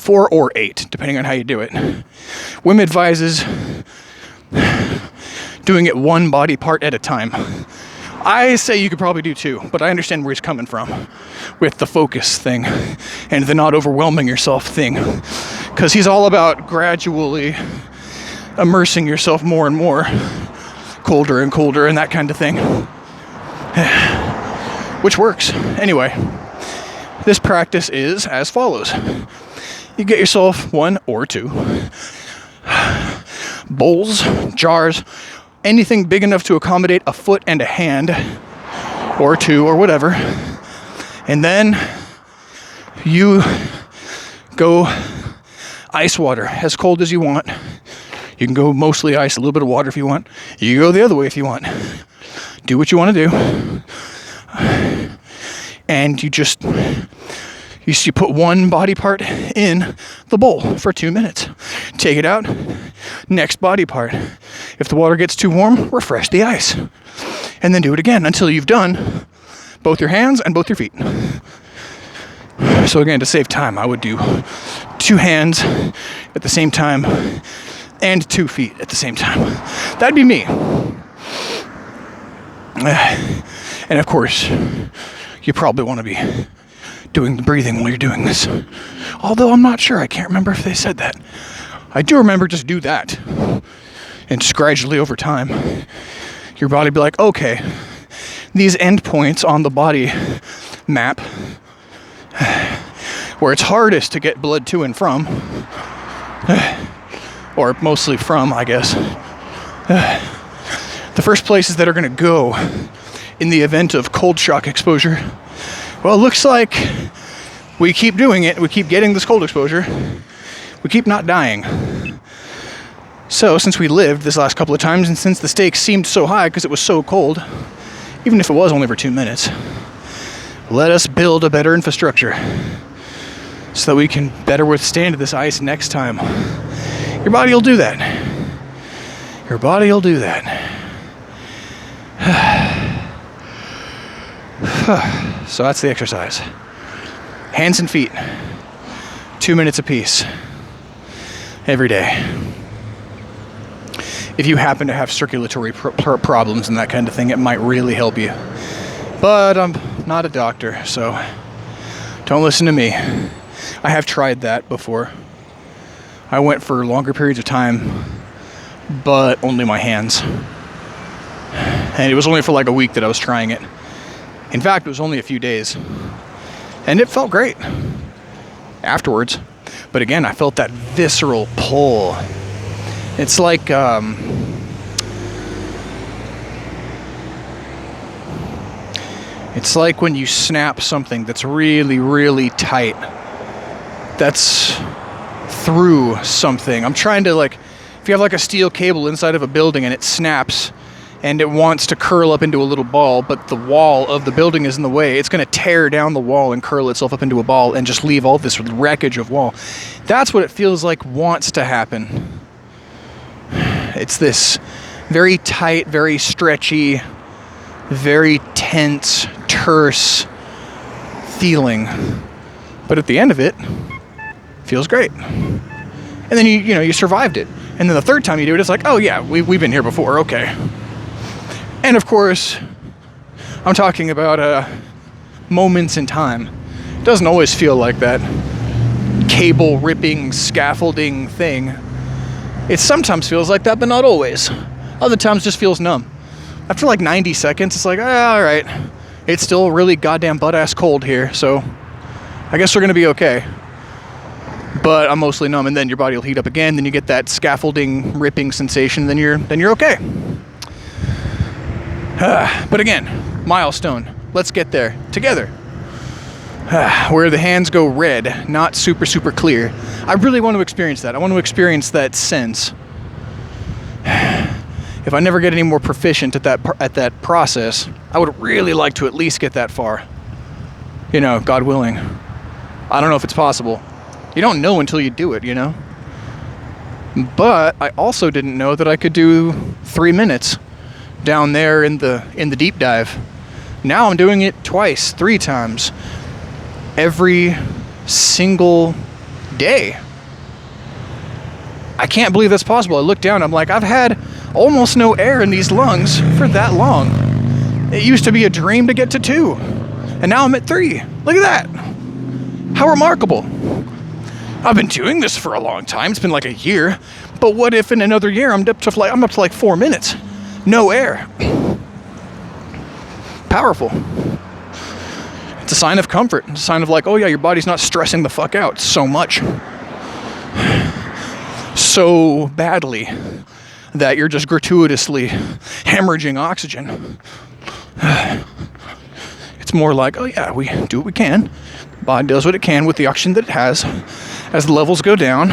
4 or 8, depending on how you do it. Wim advises doing it one body part at a time. I say you could probably do 2, but I understand where he's coming from with the focus thing and the not overwhelming yourself thing, because he's all about gradually immersing yourself more and more, colder and colder and that kind of thing, which works. Anyway, this practice is as follows. You get yourself 1 or 2 bowls, jars, anything big enough to accommodate a foot and a hand, or 2 or whatever, and then you go ice water as cold as you want. You can go mostly ice, a little bit of water if you want. You can go the other way if you want. Do what you want to do. And you put one body part in the bowl for 2 minutes. Take it out. Next body part. If the water gets too warm, refresh the ice. And then do it again until you've done both your hands and both your feet. So again, to save time, I would do 2 hands at the same time and 2 feet at the same time. That'd be me. And of course, you probably want to be doing the breathing while you're doing this. Although I'm not sure, I can't remember if they said that. I do remember just do that. And just gradually over time, your body be like, okay, these endpoints on the body map, where it's hardest to get blood to and from, or mostly from, I guess. The first places that are going to go in the event of cold shock exposure, well, it looks like we keep doing it. We keep getting this cold exposure. We keep not dying. So since we lived this last couple of times, and since the stakes seemed so high because it was so cold, even if it was only for 2 minutes, let us build a better infrastructure so that we can better withstand this ice next time. Your body will do that. Your body will do that. So that's the exercise. Hands and feet, 2 minutes apiece, every day. If you happen to have circulatory problems and that kind of thing, it might really help you. But I'm not a doctor, so don't listen to me. I have tried that before. I went for longer periods of time, but only my hands. And it was only for like a week that I was trying it. In fact, it was only a few days. And it felt great afterwards. But again, I felt that visceral pull. It's like, it's like when you snap something that's really, really tight. That's through something. I'm trying to, like, if you have like a steel cable inside of a building and it snaps and it wants to curl up into a little ball, but the wall of the building is in the way, it's going to tear down the wall and curl itself up into a ball and just leave all this wreckage of wall. That's what it feels like wants to happen. It's this very tight, very stretchy, very tense, terse feeling. But at the end of it, feels great. And then you survived it. And then the third time you do it, it's like, oh yeah, we've been here before, okay. And of course, I'm talking about moments in time. It doesn't always feel like that cable ripping, scaffolding thing. It sometimes feels like that, but not always. Other times just feels numb. After like 90 seconds, it's like, all right, it's still really goddamn butt-ass cold here, so I guess we're gonna be okay. But I'm mostly numb, and then your body will heat up again, then you get that scaffolding ripping sensation, then you're okay. But again, milestone. Let's get there together. Where the hands go red, not super, super clear. I really want to experience that. I want to experience that sense. If I never get any more proficient at that process, I would really like to at least get that far. God willing. I don't know if it's possible. You don't know until you do it, But I also didn't know that I could do 3 minutes down there in the deep dive. Now I'm doing it twice, 3 times. Every single day. I can't believe that's possible. I look down, I'm like, I've had almost no air in these lungs for that long. It used to be a dream to get to 2, and now I'm at 3. Look at that. How remarkable. I've been doing this for a long time. It's been like a year. But what if in another year I'm up to like 4 minutes? No air. Powerful. It's a sign of comfort. It's a sign of like, oh yeah, your body's not stressing the fuck out so much. So badly that you're just gratuitously hemorrhaging oxygen. It's more like, oh yeah, we do what we can. The body does what it can with the oxygen that it has. As the levels go down,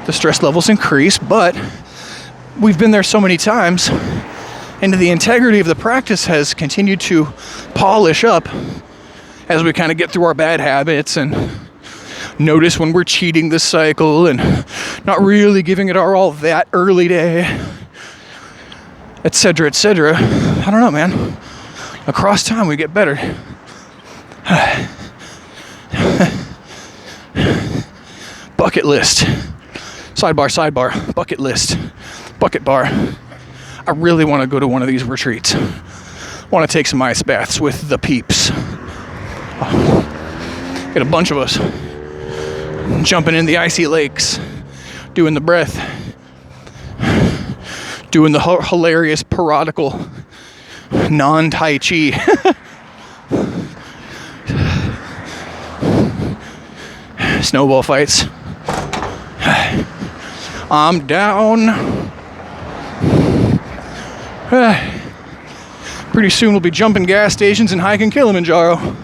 the stress levels increase, but we've been there so many times, and the integrity of the practice has continued to polish up as we kind of get through our bad habits and notice when we're cheating this cycle and not really giving it our all that early day, etc., etc. I don't know, man. Across time, we get better. Bucket list. Sidebar. Bucket list. Bucket bar. I really want to go to one of these retreats. Want to take some ice baths with the peeps. Get a bunch of us jumping in the icy lakes, doing the breath, doing the hilarious parodical non-Tai Chi. Snowball fights. I'm down. Pretty soon we'll be jumping gas stations and hiking Kilimanjaro.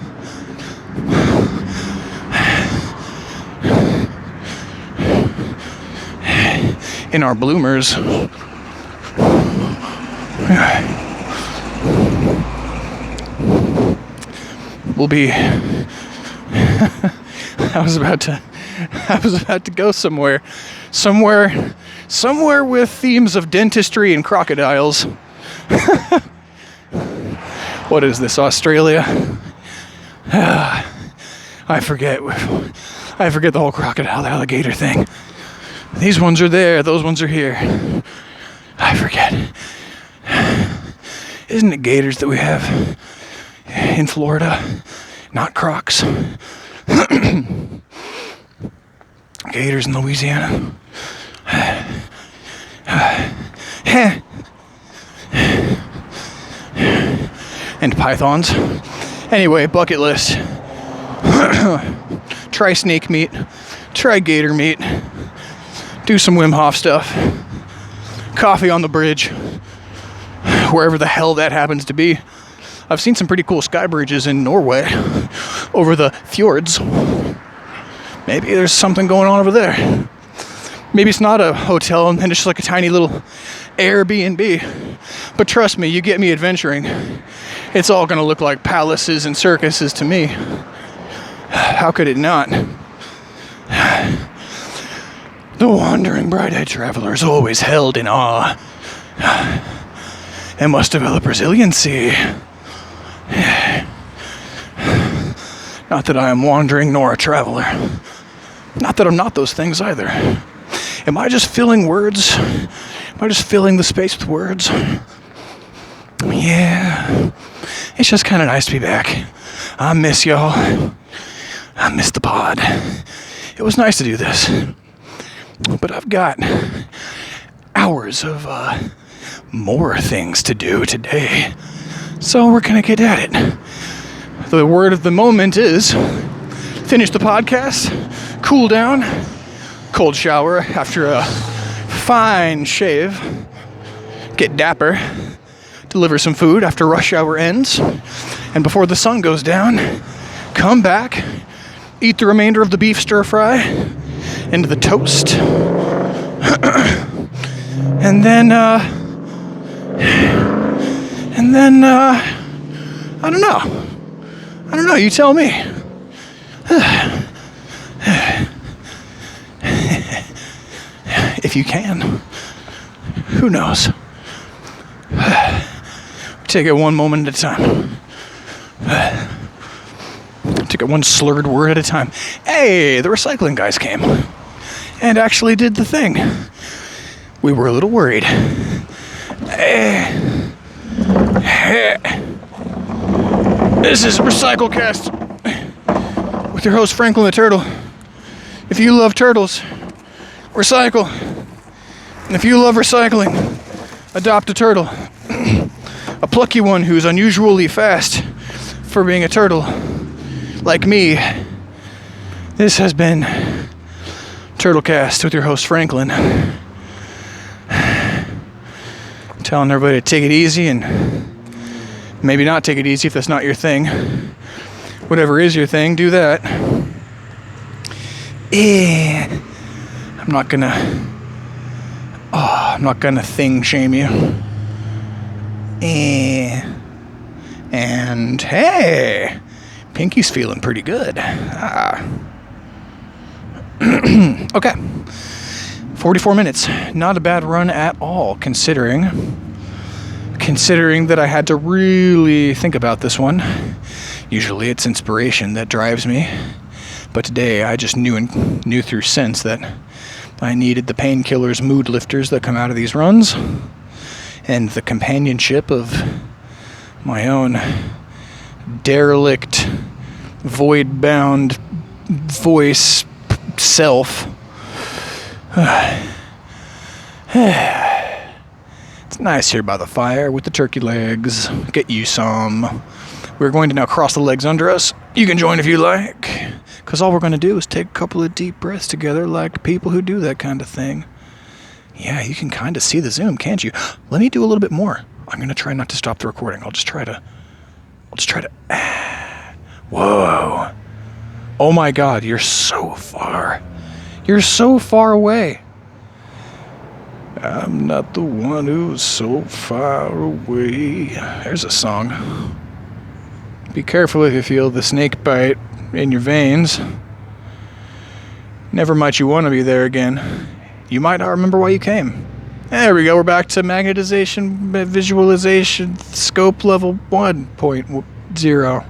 In our bloomers. We'll be I was about to go somewhere with themes of dentistry and crocodiles. What is this, Australia? I forget the whole crocodile alligator thing. These ones are there, those ones are here. I forget. Isn't it gators that we have in Florida? Not crocs. Gators in Louisiana. And pythons. Anyway, bucket list. Try snake meat. Try gator meat. Do some Wim Hof stuff. Coffee on the bridge. Wherever the hell that happens to be. I've seen some pretty cool sky bridges in Norway. Over the fjords. Maybe there's something going on over there. Maybe it's not a hotel and it's just like a tiny little Airbnb. But trust me, you get me adventuring. It's all going to look like palaces and circuses to me. How could it not? The wandering bright-eyed traveler is always held in awe and must develop resiliency. Not that I am wandering nor a traveler. Not that I'm not those things either. Am I just filling words? Am I just filling the space with words? Yeah. It's just kind of nice to be back. I miss y'all. I miss the pod. It was nice to do this. But I've got hours of more things to do today. So we're going to get at it. The word of the moment is finish the podcast, cool down, cold shower after a fine shave, get dapper, deliver some food after rush hour ends, and before the sun goes down, come back, eat the remainder of the beef stir fry into the toast, and then I don't know, you tell me. If you can. Who knows? Take it one moment at a time. Take it it one slurred word at a time. Hey, the recycling guys came and actually did the thing. We were a little worried. This is RecycleCast with your host Franklin the Turtle. If you love turtles, recycle. And if you love recycling, adopt a turtle. A plucky one who's unusually fast for being a turtle, like me. This has been TurtleCast with your host Franklin. Telling everybody to take it easy and maybe not take it easy if that's not your thing. Whatever is your thing, do that. I'm not gonna thing shame you. And hey, Pinky's feeling pretty good. Okay. 44 minutes. Not a bad run at all, considering that I had to really think about this one. Usually it's inspiration that drives me, but today I just knew through sense that I needed the painkillers, mood lifters that come out of these runs, and the companionship of my own derelict, void-bound voice self. It's nice here by the fire with the turkey legs. Get you some. We're going to now cross the legs under us. You can join if you like, because all we're going to do is take a couple of deep breaths together like people who do that kind of thing. Yeah, you can kind of see the zoom, can't you? Let me do a little bit more. I'm going to try not to stop the recording. I'll just try to... Whoa. Oh my God, you're so far. You're so far away. I'm not the one who's so far away. There's a song. Be careful if you feel the snake bite in your veins. Never might you want to be there again. You might not remember why you came. There we go. We're back to magnetization, visualization, scope level 1.0.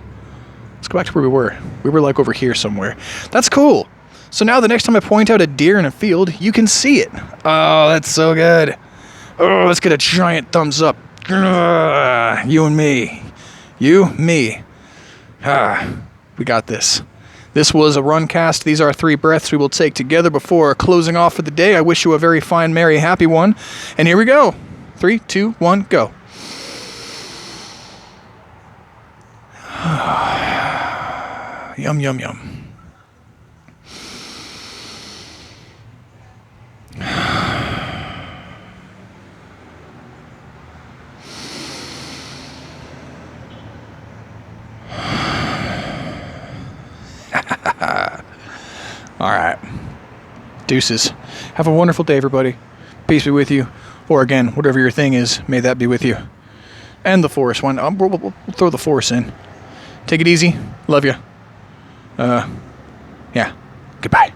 Let's go back to where we were. We were like over here somewhere. That's cool. So now the next time I point out a deer in a field, you can see it. Oh, that's so good. Oh, let's get a giant thumbs up. You and me. You, me. We got this. This was a run cast. These are 3 breaths we will take together before closing off for the day. I wish you a very fine, merry, happy one. And here we go. 3, 2, 1, go. Yum, yum, yum. All right. Deuces. Have a wonderful day, everybody. Peace be with you. Or again, whatever your thing is, may that be with you. And the force one. We'll throw the force in. Take it easy. Love you. Yeah. Goodbye.